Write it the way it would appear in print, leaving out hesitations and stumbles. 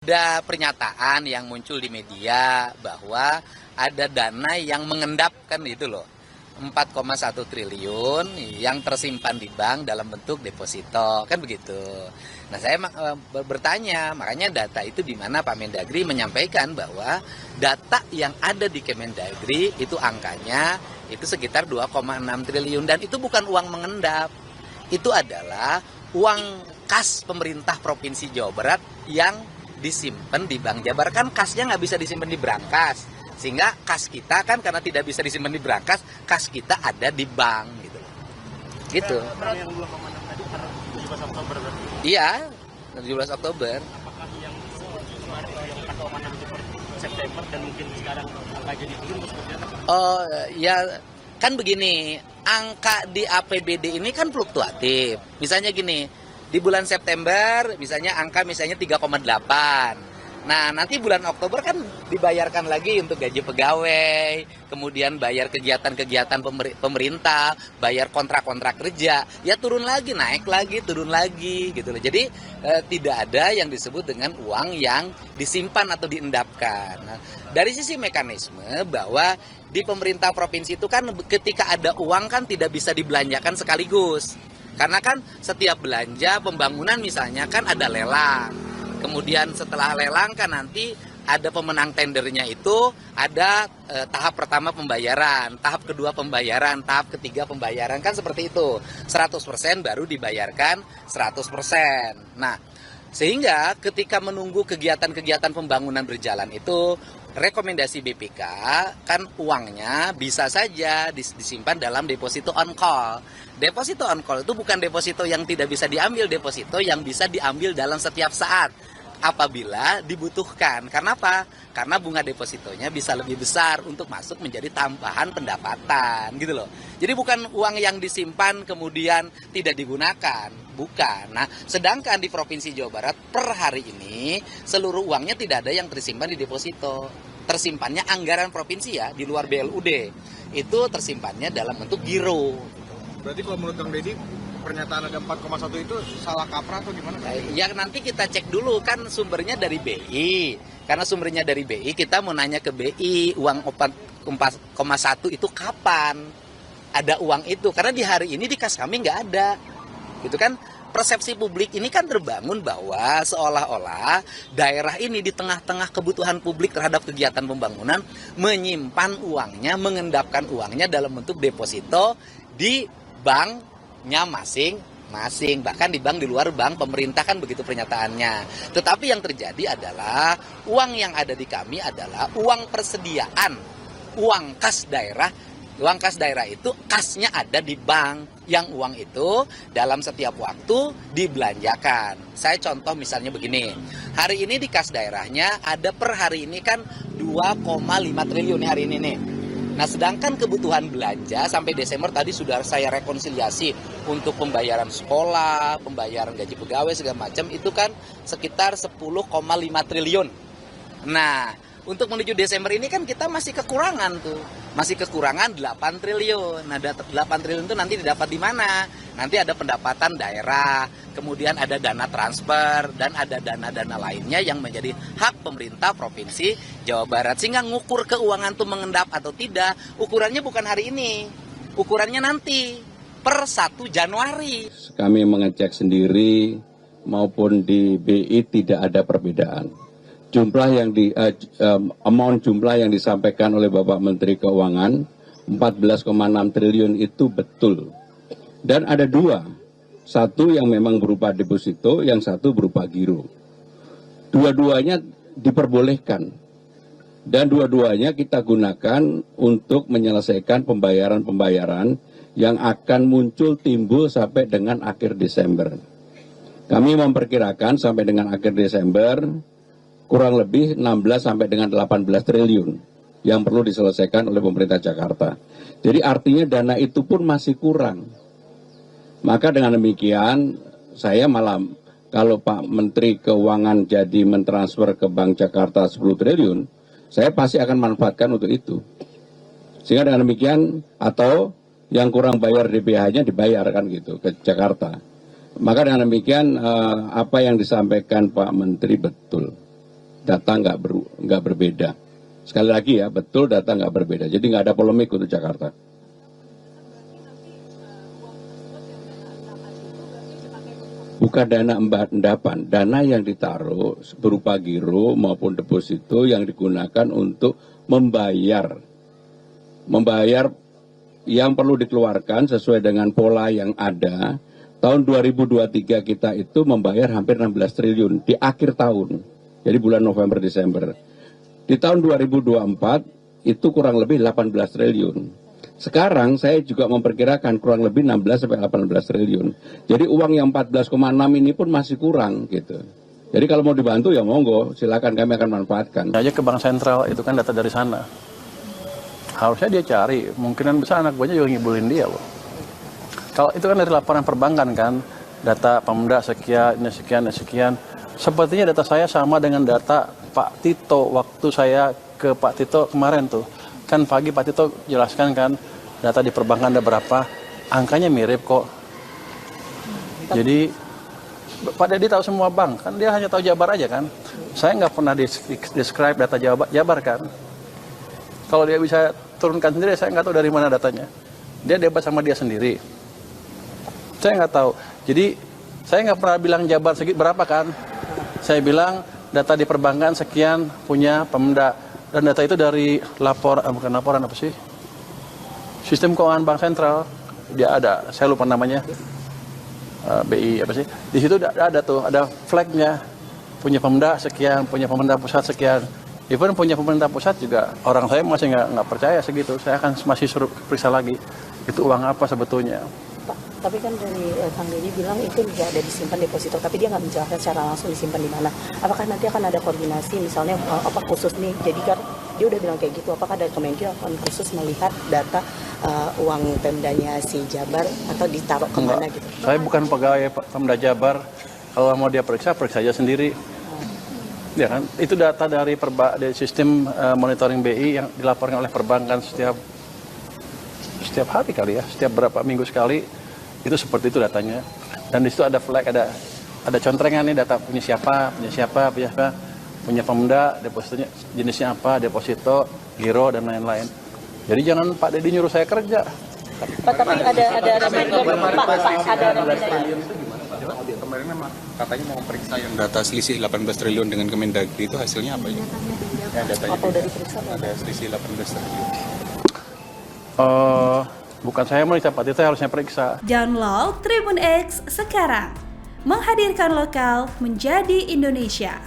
Ada pernyataan yang muncul di media bahwa ada dana yang mengendap kan itu loh. 4,1 triliun yang tersimpan di bank dalam bentuk deposito, kan begitu. Nah, saya bertanya, makanya data itu di mana Pak Mendagri menyampaikan bahwa data yang ada di Kemendagri itu angkanya itu sekitar 2,6 triliun dan itu bukan uang mengendap. Itu adalah uang kas pemerintah Provinsi Jawa Barat yang disimpan di Bank Jabar. Kan kasnya nggak bisa disimpan di brankas. Sehingga kas kita kan karena tidak bisa disimpan di brankas, kas kita ada di bank gitu. Gitu. Yang 2,6 tadi per 17 Oktober berarti? Iya, 17 Oktober. Apakah yang kemarin yang 4,6 itu per September dan mungkin sekarang angka jadi turun seperti apa? Oh, ya kan begini, angka di APBD ini kan fluktuatif. Misalnya gini, di bulan September misalnya angka misalnya 3,8. Nah, nanti bulan Oktober kan dibayarkan lagi untuk gaji pegawai, kemudian bayar kegiatan-kegiatan pemerintah, bayar kontrak-kontrak kerja, ya turun lagi, naik lagi, turun lagi gitu loh. Jadi tidak ada yang disebut dengan uang yang disimpan atau diendapkan. Nah, dari sisi mekanisme bahwa di pemerintah provinsi itu kan ketika ada uang kan tidak bisa dibelanjakan sekaligus. Karena kan setiap belanja pembangunan misalnya kan ada lelang. Kemudian setelah lelang kan nanti ada pemenang tendernya itu ada tahap pertama pembayaran, tahap kedua pembayaran, tahap ketiga pembayaran kan seperti itu. 100% baru dibayarkan 100%. Nah, sehingga ketika menunggu kegiatan-kegiatan pembangunan berjalan itu rekomendasi BPK kan uangnya bisa saja disimpan dalam deposito on call. Deposito on call itu bukan deposito yang tidak bisa diambil, deposito yang bisa diambil dalam setiap saat apabila dibutuhkan. Karena apa? Karena bunga depositonya bisa lebih besar untuk masuk menjadi tambahan pendapatan gitu loh. Jadi bukan uang yang disimpan kemudian tidak digunakan, bukan. Nah, sedangkan di Provinsi Jawa Barat per hari ini seluruh uangnya tidak ada yang tersimpan di deposito. Tersimpannya anggaran provinsi ya, di luar BLUD. Itu tersimpannya dalam bentuk giro. Berarti kalau menurut Kang Deddy pernyataan ada 4,1 itu salah kaprah atau gimana? Ya nanti kita cek dulu kan sumbernya dari BI. Karena sumbernya dari BI kita mau nanya ke BI uang 4,1 itu kapan ada uang itu. Karena di hari ini di kas kami nggak ada. Gitu kan persepsi publik ini kan terbangun bahwa seolah-olah daerah ini di tengah-tengah kebutuhan publik terhadap kegiatan pembangunan menyimpan uangnya, mengendapkan uangnya dalam bentuk deposito di banknya masing-masing, bahkan di bank di luar bank pemerintah kan begitu pernyataannya. Tetapi yang terjadi adalah uang yang ada di kami adalah uang persediaan, uang kas daerah. Uang kas daerah itu kasnya ada di bank, yang uang itu dalam setiap waktu dibelanjakan. Saya contoh misalnya begini, hari ini di kas daerahnya ada per hari ini kan 2,5 triliun hari ini nih. Nah, sedangkan kebutuhan belanja sampai Desember tadi sudah saya rekonsiliasi untuk pembayaran sekolah, pembayaran gaji pegawai segala macam itu kan sekitar 10,5 triliun. Nah, untuk menuju Desember ini kan kita masih kekurangan tuh. Masih kekurangan 8 triliun. Nah, 8 triliun itu nanti didapat di mana? Nanti ada pendapatan daerah, kemudian ada dana transfer, dan ada dana-dana lainnya yang menjadi hak pemerintah Provinsi Jawa Barat. Sehingga ngukur keuangan itu mengendap atau tidak, ukurannya bukan hari ini. Ukurannya nanti, per 1 Januari. Kami mengecek sendiri maupun di BI tidak ada perbedaan. Jumlah yang jumlah yang disampaikan oleh Bapak Menteri Keuangan 14,6 triliun itu betul. Dan ada dua, satu yang memang berupa deposito, yang satu berupa giro. Dua-duanya diperbolehkan dan dua-duanya kita gunakan untuk menyelesaikan pembayaran-pembayaran yang akan muncul timbul sampai dengan akhir Desember. Kami memperkirakan sampai dengan akhir Desember kurang lebih 16 sampai dengan 18 triliun yang perlu diselesaikan oleh pemerintah Jakarta. Jadi artinya dana itu pun masih kurang. Maka dengan demikian saya malah kalau Pak Menteri Keuangan jadi mentransfer ke Bank Jakarta 10 triliun, saya pasti akan manfaatkan untuk itu. Sehingga dengan demikian atau yang kurang bayar DPH-nya dibayarkan gitu ke Jakarta. Maka dengan demikian apa yang disampaikan Pak Menteri betul. data nggak berbeda. Sekali lagi ya, betul data nggak berbeda. Jadi nggak ada polemik untuk Jakarta. Bukan dana endapan, dana yang ditaruh berupa giro maupun deposito yang digunakan untuk membayar yang perlu dikeluarkan sesuai dengan pola yang ada. Tahun 2023 kita itu membayar hampir 16 triliun di akhir tahun, jadi bulan November Desember. Di tahun 2024 itu kurang lebih 18 triliun. Sekarang saya juga memperkirakan kurang lebih 16 sampai 18 triliun. Jadi uang yang 14,6 ini pun masih kurang gitu. Jadi kalau mau dibantu ya monggo, silakan, kami akan manfaatkan. Aja ke bank sentral itu kan data dari sana. Harusnya dia cari, mungkinan besar anak buahnya juga ngibulin dia loh. Kalau itu kan dari laporan perbankan kan, data Pemda sekian, ini sekian, ini sekian. Sepertinya data saya sama dengan data Pak Tito waktu saya ke Pak Tito kemarin tuh. Kan pagi Pak Tito jelaskan kan, data di perbankan ada berapa, angkanya mirip kok. Jadi Pak Dedi tahu semua bank, kan dia hanya tahu Jabar aja kan. Saya nggak pernah describe data Jabar kan. Kalau dia bisa turunkan sendiri, saya nggak tahu dari mana datanya. Dia debat sama dia sendiri. Saya nggak tahu. Jadi saya nggak pernah bilang Jabar segitu berapa kan. Saya bilang data di perbankan sekian punya Pemda. Dan data itu dari bukan laporan apa sih? Sistem keuangan bank sentral. Dia ada, saya lupa namanya. BI apa sih? Di situ ada tuh, ada flagnya. Punya Pemda sekian, punya pemerintah pusat sekian. Even punya pemerintah pusat juga orang saya masih nggak percaya segitu. Saya akan masih suruh periksa lagi. Itu uang apa sebetulnya? Pak, tapi kan dari Kang Deddy bilang itu tidak ada disimpan deposito, tapi dia nggak menjelaskan secara langsung disimpan di mana. Apakah nanti akan ada koordinasi, misalnya apa khusus nih? Jadi kan dia udah bilang kayak gitu. Apakah dari Kemenkyu akan khusus melihat data uang Pemdanya si Jabar atau ditaruh kemana gitu? Saya bukan pegawai Pemda Jabar. Kalau mau dia periksa aja sendiri. Ya kan, itu data dari sistem monitoring BI yang dilaporkan oleh perbankan setiap hari kali ya, setiap berapa minggu sekali, itu seperti itu datanya. Dan di situ ada flag, ada contrengan nih data punya siapa, punya Pemda, depositonya jenisnya apa, deposito, giro dan lain-lain. Jadi jangan Pak Deddy nyuruh saya kerja. Pak, tapi ada Kemarin memang katanya mau periksa yang data selisih 18 triliun dengan Kemendagri, itu hasilnya apa ya? Datanya udah diperiksa, ada selisih 18 triliun. Bukan saya meriksa, Pak Tito harusnya periksa. Download Tribun X sekarang. Menghadirkan lokal menjadi Indonesia.